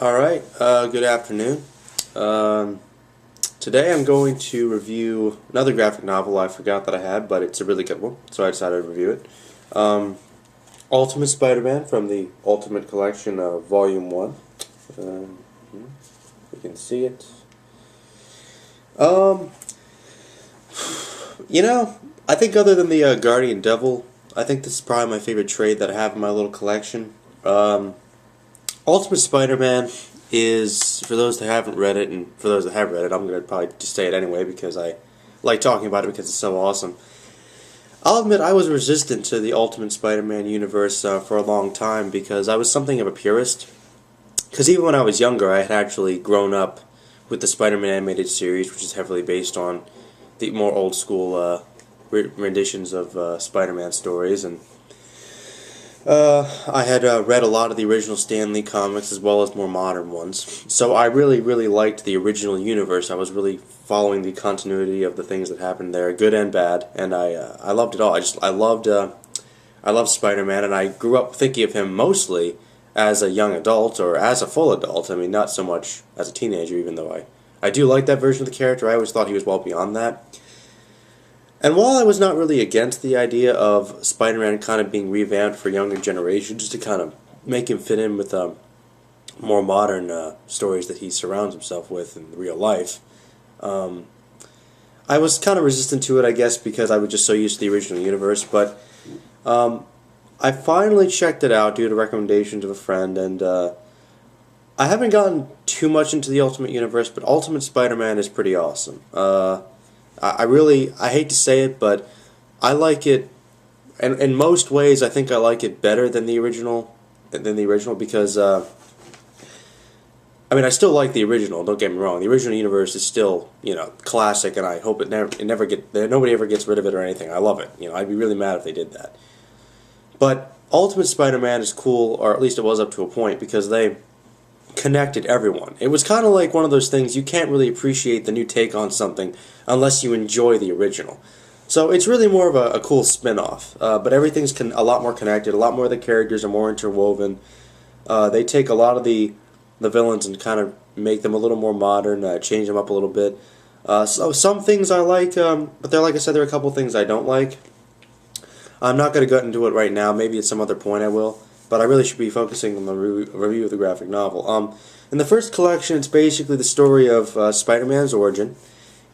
Alright, good afternoon. Today I'm going to review another graphic novel I forgot that I had, but it's a really good one, so I decided to review it. Ultimate Spider-Man from the Ultimate Collection of Volume 1. You can see it. I think other than the Guardian Devil, I think this is probably my favorite trade that I have in my little collection. Ultimate Spider-Man is, for those that haven't read it, and for those that have read it, I'm going to probably just say it anyway because I like talking about it because it's so awesome. I'll admit I was resistant to the Ultimate Spider-Man universe for a long time because I was something of a purist. Because even when I was younger, I had actually grown up with the Spider-Man animated series, which is heavily based on the more old-school renditions of Spider-Man stories, and I had read a lot of the original Stan Lee comics as well as more modern ones. So I really, really liked the original universe. I was really following the continuity of the things that happened there, good and bad, and I loved it all. I loved Spider-Man, and I grew up thinking of him mostly as a young adult or as a full adult. I mean, not so much as a teenager, even though I do like that version of the character. I always thought he was well beyond that. And while I was not really against the idea of Spider-Man kind of being revamped for younger generations, just to kind of make him fit in with more modern stories that he surrounds himself with in real life, I was kind of resistant to it, I guess, because I was just so used to the original universe. But I finally checked it out due to recommendations of a friend, and I haven't gotten too much into the Ultimate Universe, but Ultimate Spider-Man is pretty awesome. I hate to say it, but I like it, and in most ways I think I like it better than the original, because, I mean, I still like the original, don't get me wrong. The original universe is still, classic, and I hope nobody ever gets rid of it or anything. I love it. I'd be really mad if they did that. But Ultimate Spider-Man is cool, or at least it was up to a point, because they connected everyone. It was kind of like one of those things you can't really appreciate the new take on something unless you enjoy the original. So it's really more of a cool spin-off, but everything's a lot more connected, a lot more of the characters are more interwoven. They take a lot of the villains and kind of make them a little more modern, change them up a little bit. So some things I like, but like I said, there are a couple things I don't like. I'm not going to get into it right now, maybe at some other point I will. But I really should be focusing on the review of the graphic novel. In the first collection, it's basically the story of Spider-Man's origin,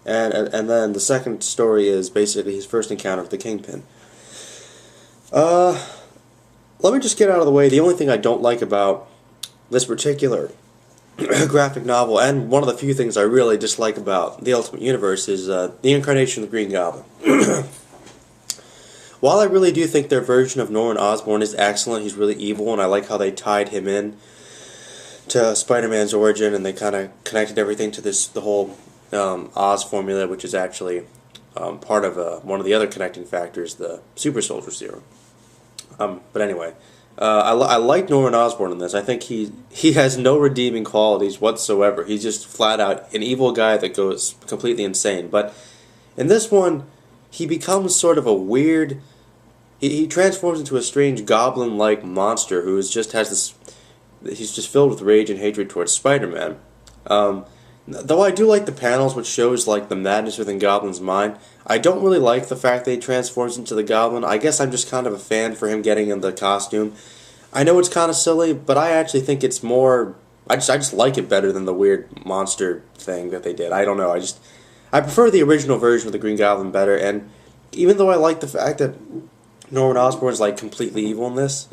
and then the second story is basically his first encounter with the Kingpin. Let me just get out of the way. The only thing I don't like about this particular graphic novel, and one of the few things I really dislike about the Ultimate Universe, is the incarnation of the Green Goblin. While I really do think their version of Norman Osborn is excellent, he's really evil, and I like how they tied him in to Spider-Man's origin, and they kind of connected everything to the whole Oz formula, which is actually part of one of the other connecting factors, the Super Soldier Serum. But anyway, I like Norman Osborn in this. I think he has no redeeming qualities whatsoever. He's just flat out an evil guy that goes completely insane. But in this one, he becomes sort of a weird. He transforms into a strange goblin-like monster who just has this. He's just filled with rage and hatred towards Spider-Man. Though I do like the panels, which shows like the madness within Goblin's mind. I don't really like the fact that he transforms into the Goblin. I guess I'm just kind of a fan for him getting in the costume. I know it's kind of silly, but I actually think it's more. I just like it better than the weird monster thing that they did. I don't know. I prefer the original version of the Green Goblin better, and even though I like the fact that Norman Osborn is like completely evil in this,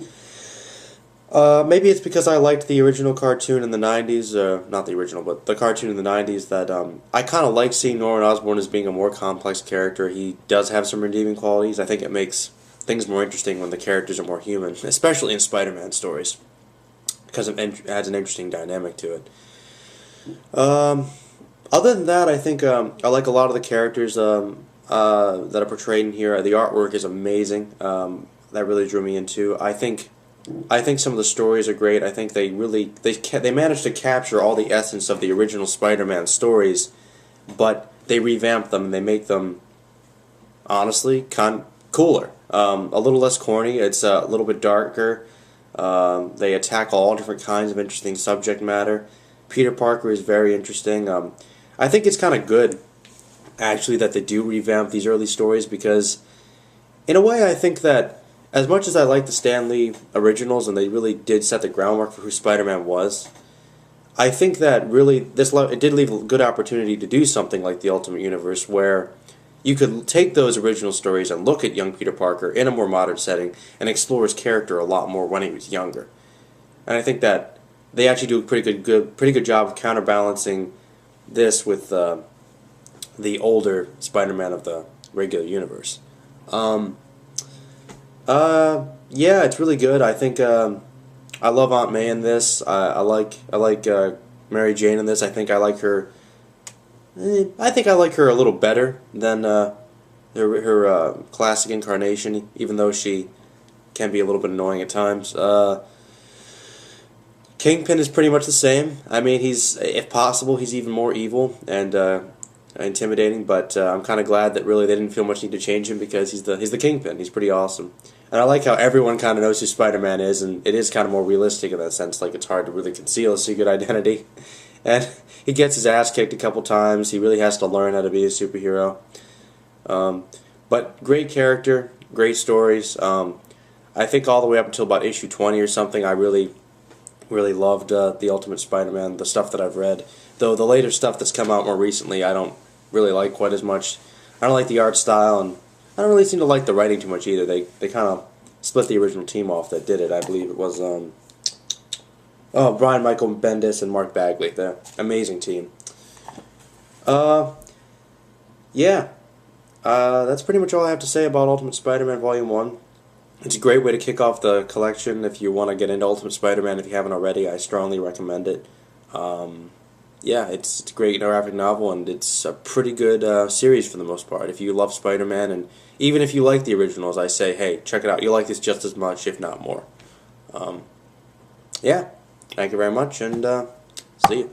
maybe it's because I liked the original cartoon in the 90s, not the original, but the cartoon in the 90s, that I kind of like seeing Norman Osborn as being a more complex character. He does have some redeeming qualities. I think it makes things more interesting when the characters are more human, especially in Spider-Man stories, because it adds an interesting dynamic to it. Other than that, I think I like a lot of the characters that are portrayed in here. The artwork is amazing. That really drew me into. I think some of the stories are great. I think they managed to capture all the essence of the original Spider-Man stories, but they revamp them and they make them honestly cooler. A little less corny. It's a little bit darker. They tackle all different kinds of interesting subject matter. Peter Parker is very interesting. I think it's kind of good, actually, that they do revamp these early stories because, in a way, I think that as much as I like the Stan Lee originals and they really did set the groundwork for who Spider-Man was, I think that really it did leave a good opportunity to do something like the Ultimate Universe where you could take those original stories and look at young Peter Parker in a more modern setting and explore his character a lot more when he was younger. And I think that they actually do a pretty good job of counterbalancing this with the older Spider-Man of the regular universe. Yeah, it's really good. I think I love Aunt May in this. I like Mary Jane in this. I think I like her. I think I like her a little better than her classic incarnation, even though she can be a little bit annoying at times. Kingpin is pretty much the same. I mean, if possible, he's even more evil and intimidating. But I'm kind of glad that really they didn't feel much need to change him because he's the Kingpin. He's pretty awesome. And I like how everyone kind of knows who Spider-Man is, and it is kind of more realistic in that sense. Like, it's hard to really conceal a secret identity. And he gets his ass kicked a couple times. He really has to learn how to be a superhero. But great character, great stories. I think all the way up until about issue 20 or something, I really loved the Ultimate Spider-Man, the stuff that I've read. Though the later stuff that's come out more recently, I don't really like quite as much. I don't like the art style, and I don't really seem to like the writing too much either. They kind of split the original team off that did it. I believe it was Brian Michael Bendis and Mark Bagley. The amazing team. Yeah. That's pretty much all I have to say about Ultimate Spider-Man Volume 1. It's a great way to kick off the collection if you want to get into Ultimate Spider-Man. If you haven't already, I strongly recommend it. Yeah, it's a great graphic novel, and it's a pretty good series for the most part. If you love Spider-Man, and even if you like the originals, I say, hey, check it out. You'll like this just as much, if not more. Yeah, thank you very much, and see you.